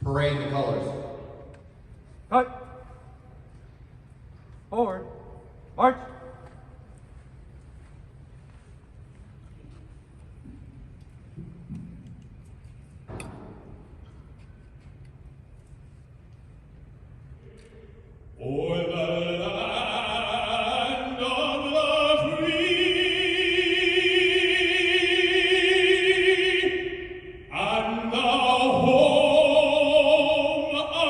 Parade the colors. Cut. Forward. March. For the land of the free and the home of the brave.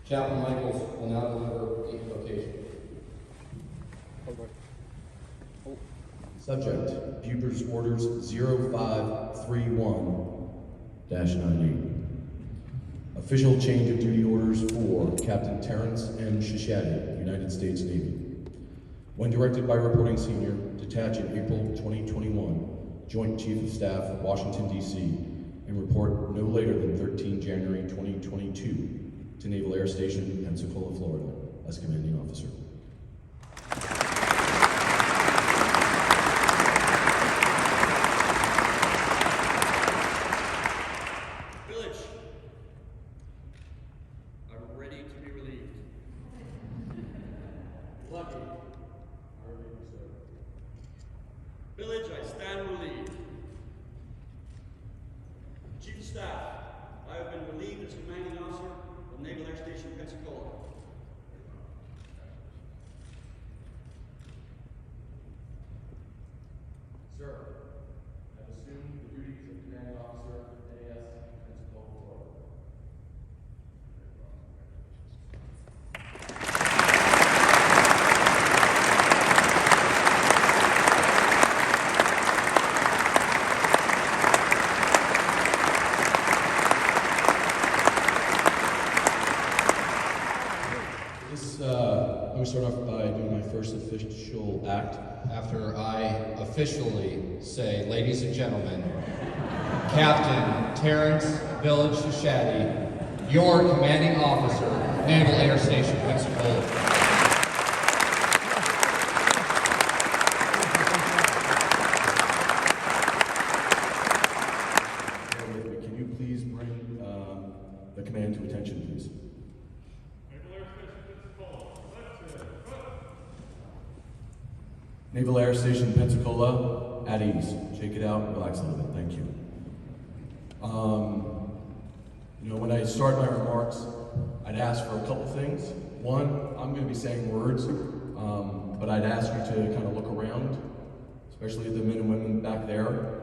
Chaplain Michaels will now deliver the invocation. Subject, Buber's Orders 0531-98. Official change of duty orders for Captain Terrence M. Shashaty, United States Navy. When directed by Reporting Senior, detach in April 2021, Joint Chief of Staff, Washington, D.C., and report no later than 13 January 2022 to Naval Air Station, Pensacola, Florida, as commanding officer. Village, I'm ready to be relieved. Lucky, I relieve you, sir. Village, I stand relieved. Chief of Staff, I have been relieved as commanding officer of Naval Air Station, Pensacola. Sir, I have assumed the duties of commanding officer of NAS, Pensacola, Florida. Let me start off by doing my first official act. After I officially say, ladies and gentlemen, Captain Terrence Village Shashaty, your commanding officer, Naval Air Station, Pensacola. Can you please bring the command to attention, please? Naval Air Station, Pensacola, at ease. Shake it out, relax a little bit, thank you. When I start my remarks, I'd ask for a couple things. One, I'm going to be saying words, but I'd ask you to kind of look around, especially the men and women back there.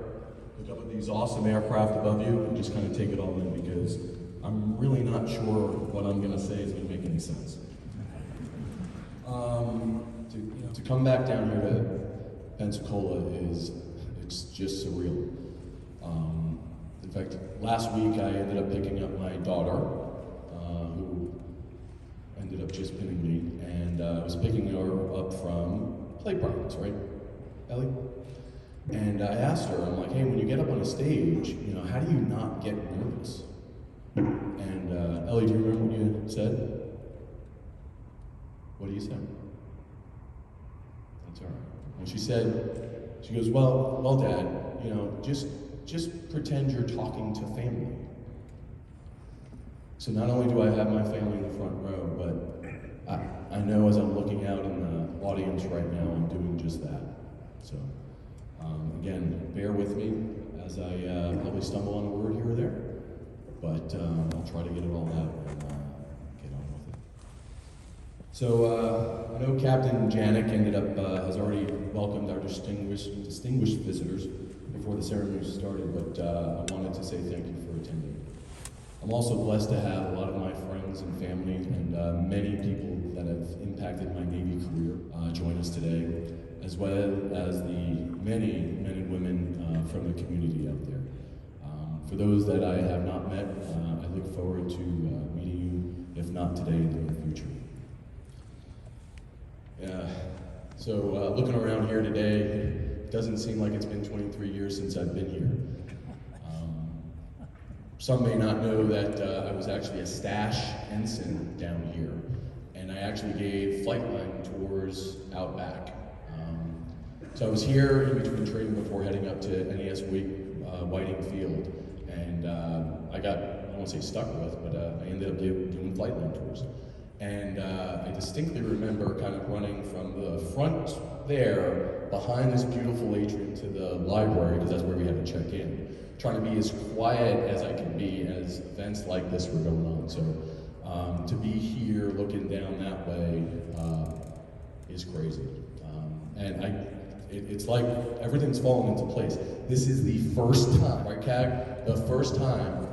Look up at these awesome aircraft above you and just kind of take it all in, because I'm really not sure what I'm going to say is going to make any sense. To come back down here to Pensacola it's just surreal. In fact, last week I ended up picking up my daughter, who ended up just pinning me, and I was picking her up from play practice, right, Ellie? And I asked her, I'm like, hey, when you get up on a stage, how do you not get nervous? And Ellie, do you remember what you said? What do you say? That's all right. And she goes, well, Dad, just pretend you're talking to family. So not only do I have my family in the front row, but I know as I'm looking out in the audience right now, I'm doing just that. So again, bear with me as I probably stumble on a word here or there, but I'll try to get it all out and get on with it. So I know Captain Janik has already welcomed our distinguished visitors before the ceremony started, but I wanted to say thank you for attending. I'm also blessed to have a lot of my friends and family and many people that have impacted my Navy career join us today, as well as the many men and women from the community out there. For those that I have not met, I look forward to meeting you, if not today, in the future. So looking around here today, it doesn't seem like it's been 23 years since I've been here. Some may not know that I was actually a stash ensign down here, and I actually gave flight line tours out back. So I was here in between training before heading up to NAS week, Whiting Field, and I don't want to say stuck with, but I ended up doing flight line tours. And I distinctly remember kind of running from the front there, behind this beautiful atrium to the library, because that's where we had to check in, trying to be as quiet as I can be as events like this were going on. So to be here looking down that way is crazy. And it's like everything's fallen into place. This is the first time, right, Cag? The first time,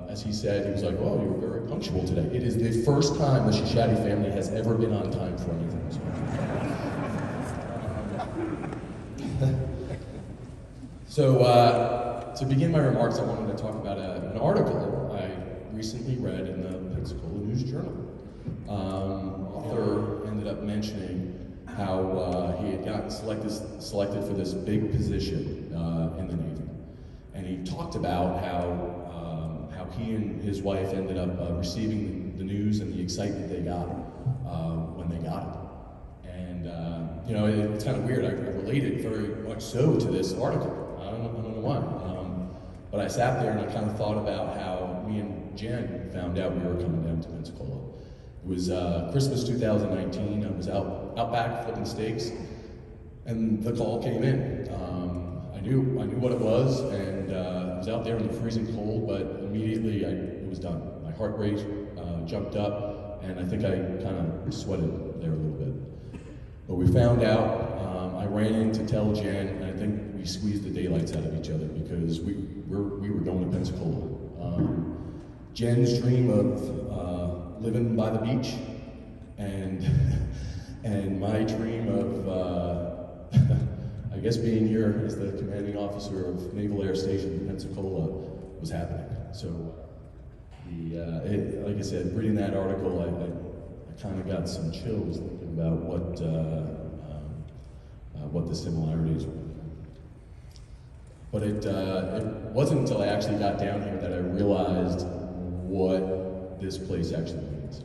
as he said, he was like, "Oh, you were very punctual today." It is the first time the Shashaty family has ever been on time for anything. So to begin my remarks, I wanted to talk about an article I recently read in the Pensacola News Journal. Author ended up mentioning how he had gotten selected for this big position in the Navy, and he talked about how he and his wife ended up receiving the news and the excitement they got when they got it. And you know, it's kind of weird. I related very much so to this article. I don't know why, but I sat there and I kind of thought about how me and Jen found out we were coming down to Pensacola. It was Christmas 2019. I was out back flipping steaks, and the call came in. I knew what it was, and I was out there in the freezing cold, but immediately it was done. My heart rate jumped up, and I think I kind of sweated there a little bit. But we found out. I ran in to tell Jen, and I think we squeezed the daylights out of each other because we were going to Pensacola. Jen's dream of living by the beach, and my dream of I guess being here as the commanding officer of Naval Air Station Pensacola was happening. So like I said, reading that article, I kind of got some chills thinking about what the similarities were. But it wasn't until I actually got down here that I realized what this place actually means.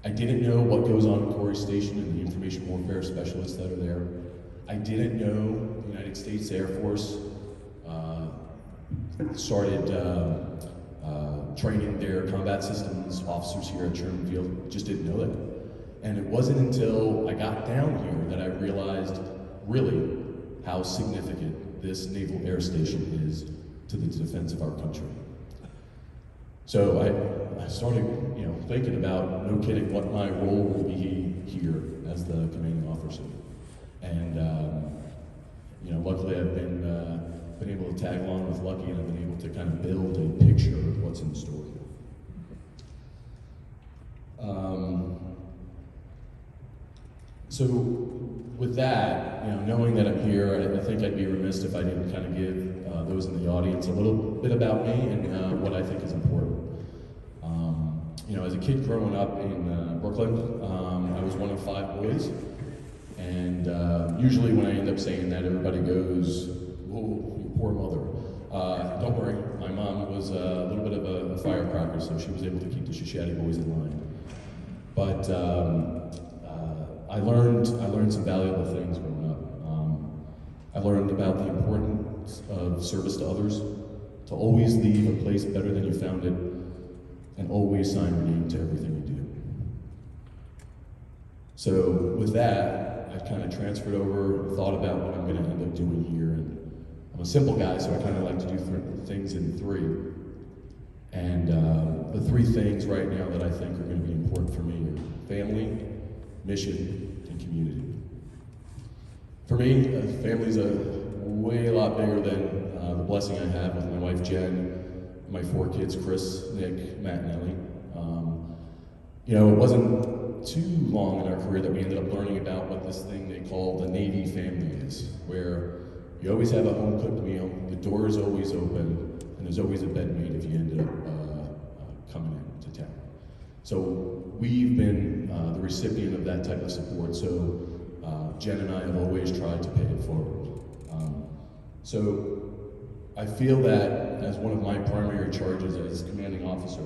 I didn't know what goes on in Corey Station and the information warfare specialists that are there. I didn't know the United States Air Force started training their combat systems officers here at Sherman Field. Just didn't know that. And it wasn't until I got down here that I realized really how significant this Naval Air Station is to the defense of our country. So I started, thinking about, no kidding, what my role will be here as the commanding officer. And luckily I've been able to tag along with Lucky, and I've been able to kind of build a picture of what's in store here. So with that, knowing that I'm here, I think I'd be remiss if I didn't kind of give those in the audience a little bit about me and what I think is important. As a kid growing up in Brooklyn, I was one of 5 boys, and usually when I end up saying that, everybody goes, "Whoa, you poor mother." Don't worry, my mom was a little bit of a firecracker, so she was able to keep the Shashaty boys in line. But I learned some valuable things growing up. I learned about the importance of service to others, to always leave a place better than you found it, and always sign your name to everything you do. So with that, I kind of transferred over, thought about what I'm going to end up doing here, and I'm a simple guy, so I kind of like to do things in 3. And the 3 things right now that I think are going to be important for me are family, mission, and community. For me, family's a lot bigger than the blessing I have with my wife Jen, my 4 kids, Chris, Nick, Matt, and Ellie. It wasn't too long in our career that we ended up learning about what this thing they call the Navy family is, where you always have a home-cooked meal, the door is always open, and there's always a bed made if you ended up coming into town. So we've been the recipient of that type of support, so Jen and I have always tried to pay it forward. So I feel that as one of my primary charges as commanding officer,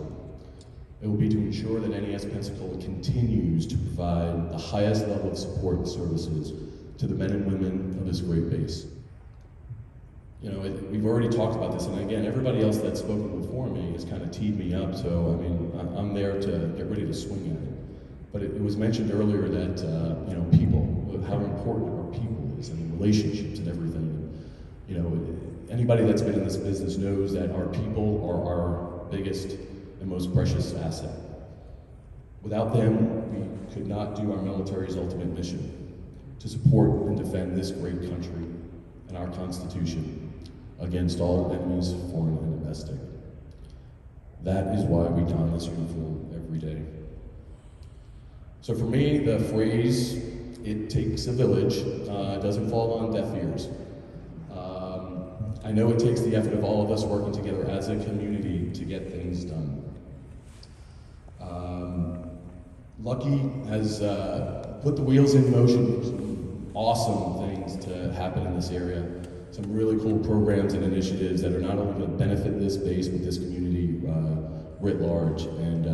it will be to ensure that NAS Pensacola continues to provide the highest level of support and services to the men and women of this great base. You know, we've already talked about this, and again, everybody else that's spoken before me has kind of teed me up, so I mean, I'm there to get ready to swing at it. But it was mentioned earlier that, you know, people, how important our people is, and the relationships and everything. You know, anybody that's been in this business knows that our people are our biggest and most precious asset. Without them, we could not do our military's ultimate mission, to support and defend this great country and our Constitution against all enemies, foreign and domestic. That is why we don this uniform every day. So for me, the phrase, "it takes a village," doesn't fall on deaf ears. I know it takes the effort of all of us working together as a community to get things done. Lucky has put the wheels in motion for some awesome things to happen in this area. Some really cool programs and initiatives that are not only going to benefit this base, but this community writ large. And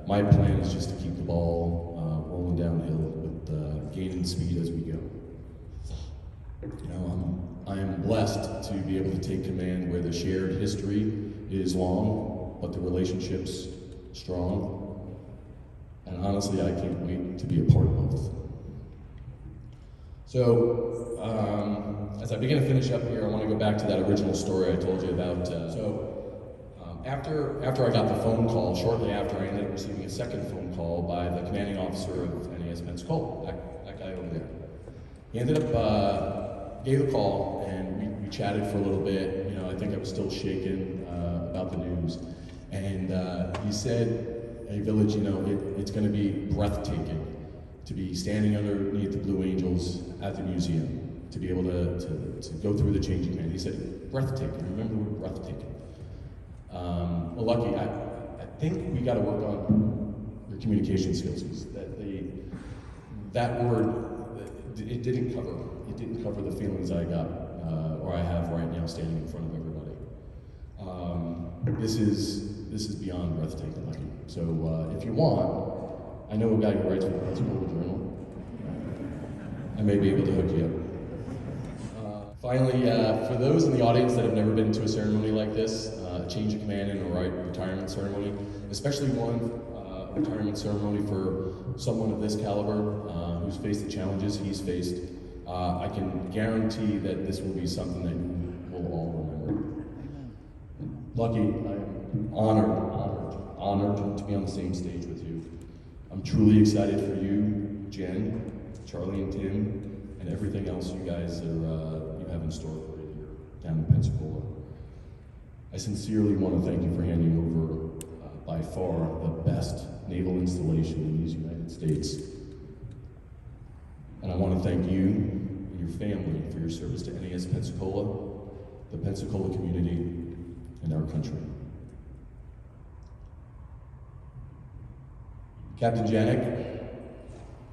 my plan is just to keep the ball rolling downhill with gaining speed as we go. You know, I am blessed to be able to take command where the shared history is long, but the relationships strong. And honestly, I can't wait to be a part of both. So, as I begin to finish up here, I want to go back to that original story I told you about. After I got the phone call, shortly after, I ended up receiving a second phone call by the commanding officer of NAS Pensacola, that guy over there. He ended up, gave the call, and we chatted for a little bit. You know, I think I was still shaken about the news. And he said, "Hey, Village, you know, it's going to be breathtaking to be standing underneath the Blue Angels at the museum, to be able to go through the changing command." He said, breathtaking. Remember the word breathtaking. Well, Lucky, I think we got to work on your communication skills. That word, it didn't cover the feelings I got, or I have right now standing in front of everybody. This is beyond breathtaking, Lucky. So if you want, I know a guy who writes for the Pensacola Journal. I may be able to hook you up. Finally, for those in the audience that have never been to a ceremony like this, a change of command and a retirement ceremony, especially one retirement ceremony for someone of this caliber who's faced the challenges he's faced, I can guarantee that this will be something that you will all remember. Lucky, I'm honored to be on the same stage with you. I'm truly excited for you, Jen, Charlie and Tim, and everything else you guys you have in store for you here down in Pensacola. I sincerely want to thank you for handing over by far the best naval installation in these United States. And I want to thank you and your family for your service to NAS Pensacola, the Pensacola community, and our country. Captain Janik,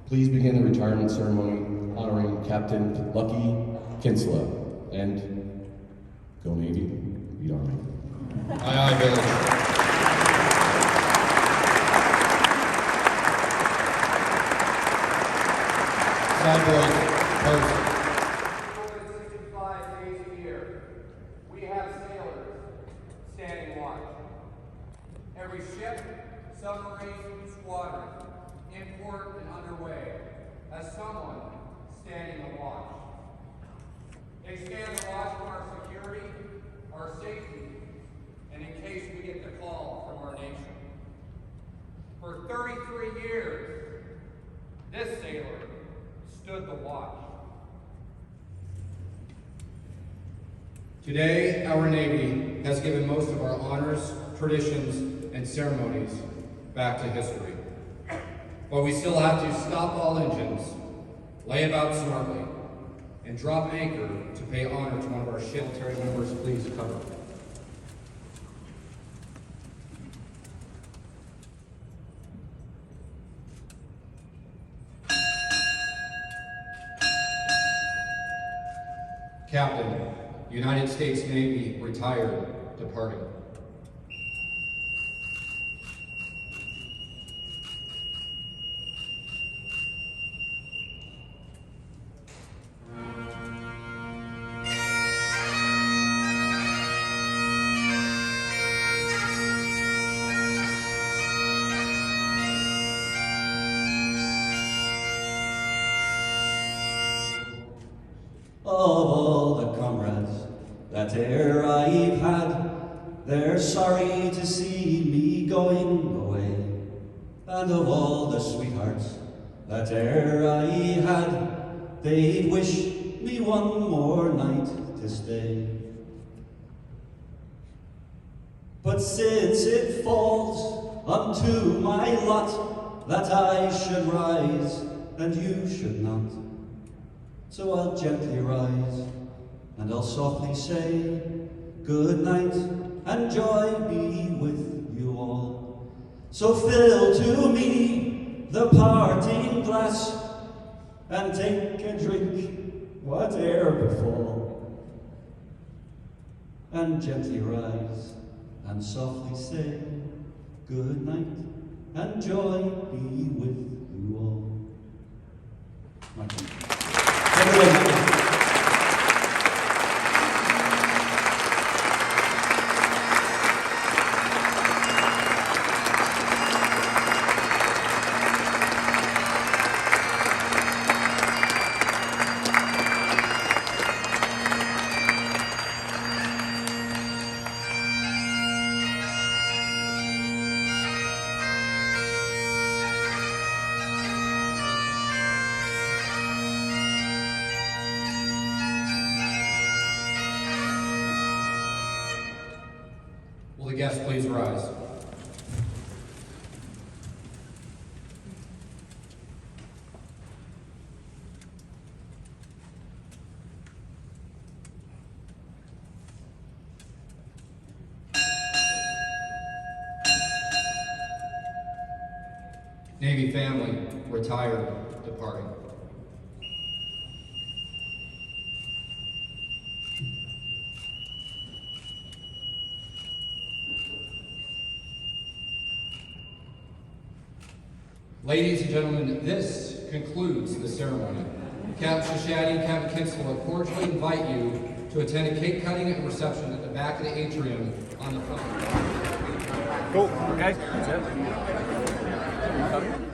please begin the retirement ceremony honoring Captain Lucky Kinsella, and go Navy, beat Army. Aye, aye, Village. Side boys, post. 365 days a year, we have sailors standing watch. Every ship, submarine, squadron, in port and underway, has someone standing the watch. They stand the watch for our security, our safety, and in case we get the call from our nation. For 33 years, this sailor stood the watch. Today, our Navy has given most of our honors, traditions, and ceremonies back to history. But we still have to stop all engines, lay about smartly, and drop anchor to pay honor to one of our military members. Please cover. Captain United States Navy, retired, departing. Of all the comrades that e'er I've had, they're sorry to see me going away. And of all the sweethearts that e'er I had, they'd wish me one more night to stay. But since it falls unto my lot that I should rise and you should not, so I'll gently rise, and I'll softly say, good night, and joy be with you all. So fill to me the parting glass, and take a drink, whate'er befall. And gently rise, and softly say, good night, and joy be with you all. Michael. Will the guests please rise? Navy family, retired, departing. Ladies and gentlemen, this concludes the ceremony. Captain Shashaty and Captain Kinsella cordially invite you to attend a cake cutting and reception at the back of the atrium on the front. Cool. Okay. That's it.